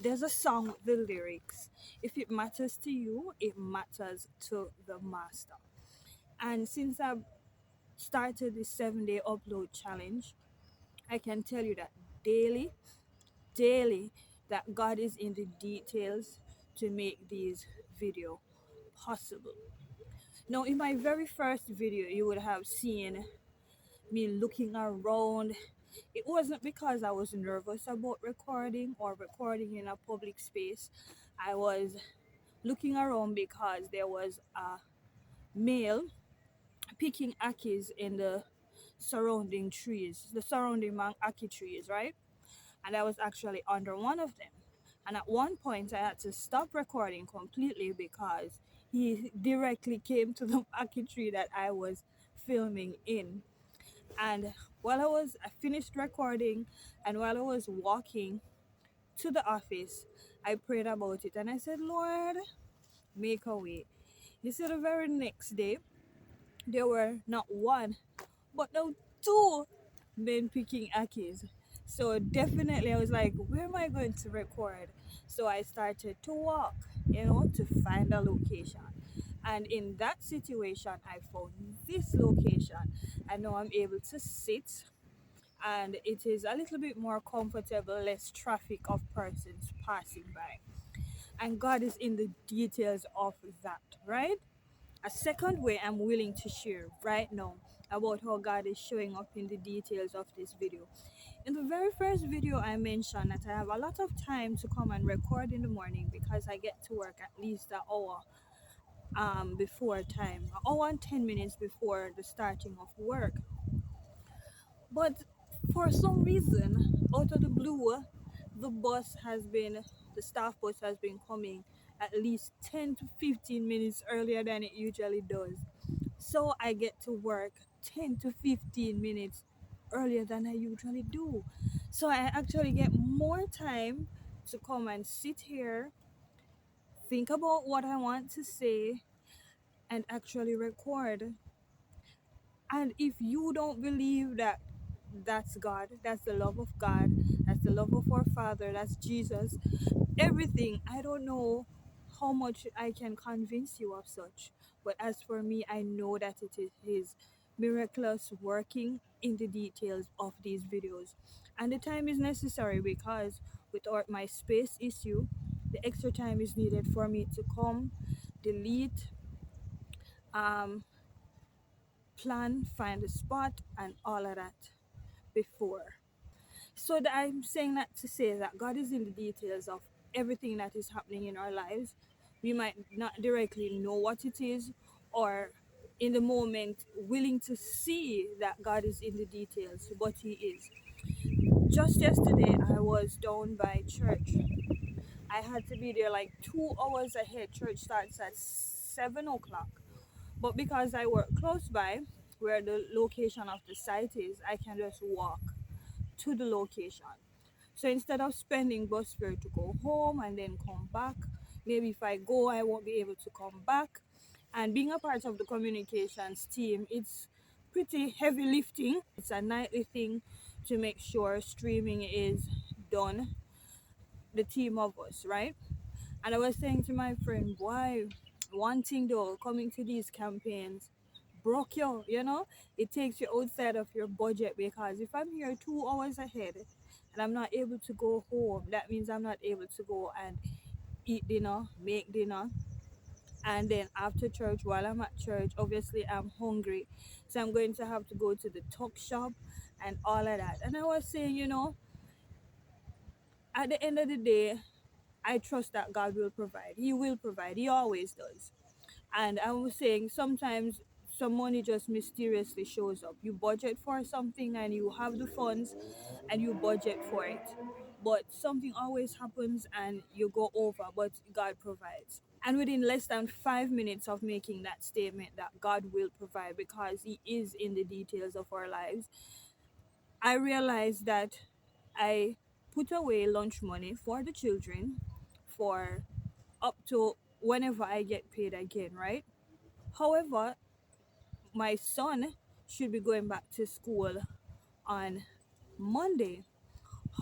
There's a song with the lyrics. If it matters to you, it matters to the master. And since I've started the 7 day upload challenge, I can tell you that daily, daily, that God is in the details to make these video possible. Now, in my very first video, you would have seen me looking around. It wasn't because I was nervous about recording or recording in a public space. I was looking around because there was a male picking akis in the surrounding trees, the surrounding aki trees, right? And I was actually under one of them. And at one point, I had to stop recording completely because he directly came to the aki tree that I was filming in. And I finished recording, and while I was walking to the office, I prayed about it and I said, Lord, make a way. You see, the very next day, there were not one, but now two men picking akis. So definitely, I was like, where am I going to record? So I started to walk, to find a location. And in that situation, I found this location. And now I'm able to sit, and it is a little bit more comfortable, less traffic of persons passing by. And God is in the details of that, right? A second way I'm willing to share right now about how God is showing up in the details of this video. In the very first video, I mentioned that I have a lot of time to come and record in the morning because I get to work at least an hour before time, an hour and 10 minutes before the starting of work. But for some reason, out of the blue, the bus has been, the staff bus has been coming at least 10 to 15 minutes earlier than it usually does. So I get to work 10 to 15 minutes earlier than I usually do. So I actually get more time to come and sit here, think about what I want to say, and actually record. And if you don't believe that that's God, that's the love of God, that's the love of our Father, that's Jesus, everything, I don't know how much I can convince you of such. But as for me, I know that it is His miraculous working in the details of these videos. And the time is necessary because without my space issue, the extra time is needed for me to come, delete, um, plan, find a spot, and all of that before. So that I'm saying that to say that God is in the details of everything that is happening in our lives. We might not directly know what it is, or in the moment willing to see that God is in the details, but He is. Just yesterday, I was down by church. I had to be there like 2 hours ahead. Church starts at 7 o'clock. But because I work close by where the location of the site is, I can just walk to the location. So instead of spending bus fare to go home and then come back, maybe if I go, I won't be able to come back. And being a part of the communications team, it's pretty heavy lifting. It's a nightly thing to make sure streaming is done, the team of us, right? And I was saying to my friend, why one thing though, coming to these campaigns broke you, it takes you outside of your budget because if I'm here 2 hours ahead and I'm not able to go home, that means I'm not able to go and eat dinner, make dinner. And then after church, while I'm at church, obviously I'm hungry. So I'm going to have to go to the tuck shop and all of that. And I was saying, at the end of the day, I trust that God will provide. He will provide. He always does. And I was saying sometimes some money just mysteriously shows up. You budget for something and you have the funds and you budget for it. But something always happens and you go over, but God provides. And within less than 5 minutes of making that statement that God will provide because He is in the details of our lives, I realized that I put away lunch money for the children for up to whenever I get paid again, right? However, my son should be going back to school on Monday.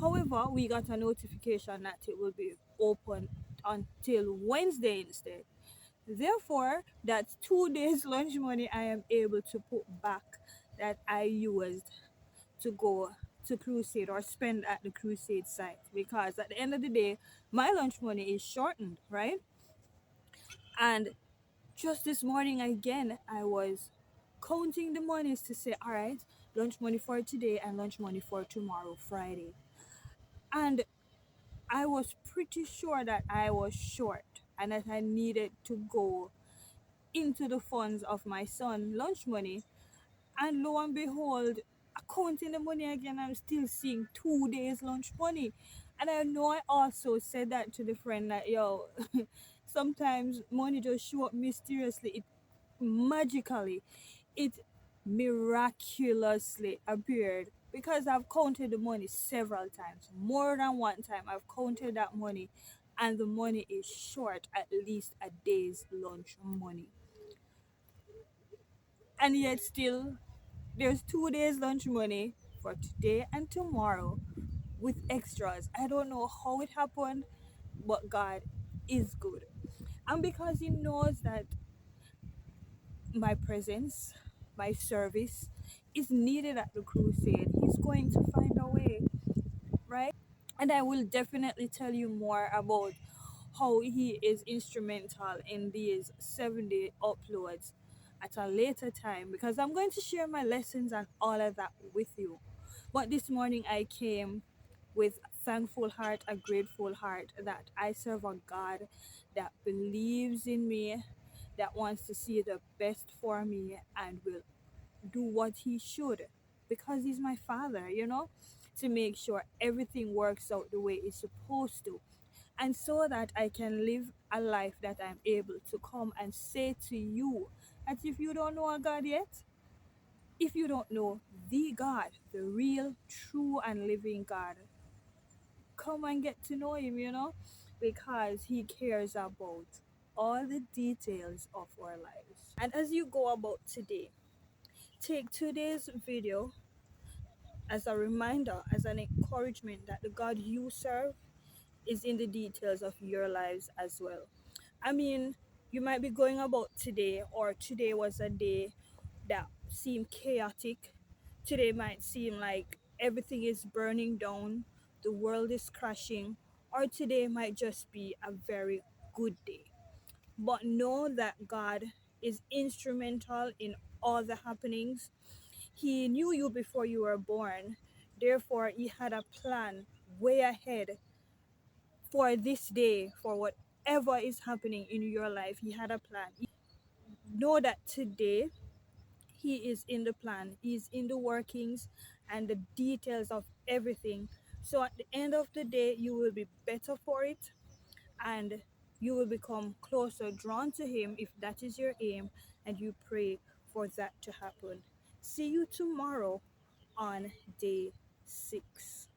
However, we got a notification that it will be open until Wednesday instead. Therefore, that's 2 days lunch money I am able to put back that I used to go to crusade or spend at the crusade site, because at the end of the day my lunch money is shortened, right? And just this morning again I was counting the monies to say, all right, lunch money for today and lunch money for tomorrow, Friday. And I was pretty sure that I was short and that I needed to go into the funds of my son lunch money. And lo and behold, counting the money again, I'm still seeing 2 days lunch money. And I know I also said that to the friend that, yo, sometimes money just show up mysteriously. It magically, it miraculously appeared, because I've counted the money several times. More than one time, I've counted that money, and the money is short at least a day's lunch money. And yet, still, there's 2 days lunch money for today and tomorrow with extras. I don't know how it happened, but God is good. And because He knows that my presence, my service is needed at the crusade, He's going to find a way, right? And I will definitely tell you more about how He is instrumental in these 7-day uploads at a later time, because I'm going to share my lessons and all of that with you. But this morning I came with a thankful heart, a grateful heart that I serve a God that believes in me, that wants to see the best for me, and will do what He should, because He's my Father, to make sure everything works out the way it's supposed to. And so that I can live a life that I'm able to come and say to you that if you don't know a God yet, if you don't know the God, the real, true, and living God, come and get to know Him, because He cares about all the details of our lives. And as you go about today, take today's video as a reminder, as an encouragement that the God you serve is in the details of your lives as well. I mean, you might be going about today, or today was a day that seemed chaotic. Today might seem like everything is burning down, the world is crashing, or today might just be a very good day. But know that God is instrumental in all the happenings. He knew you before you were born. Therefore, He had a plan way ahead for this day, for whatever is happening in your life. He had a plan. Know that today He is in the plan, He's in the workings and the details of everything. So at the end of the day, you will be better for it, and you will become closer drawn to Him if that is your aim, and you pray for that to happen. See you tomorrow on day 6.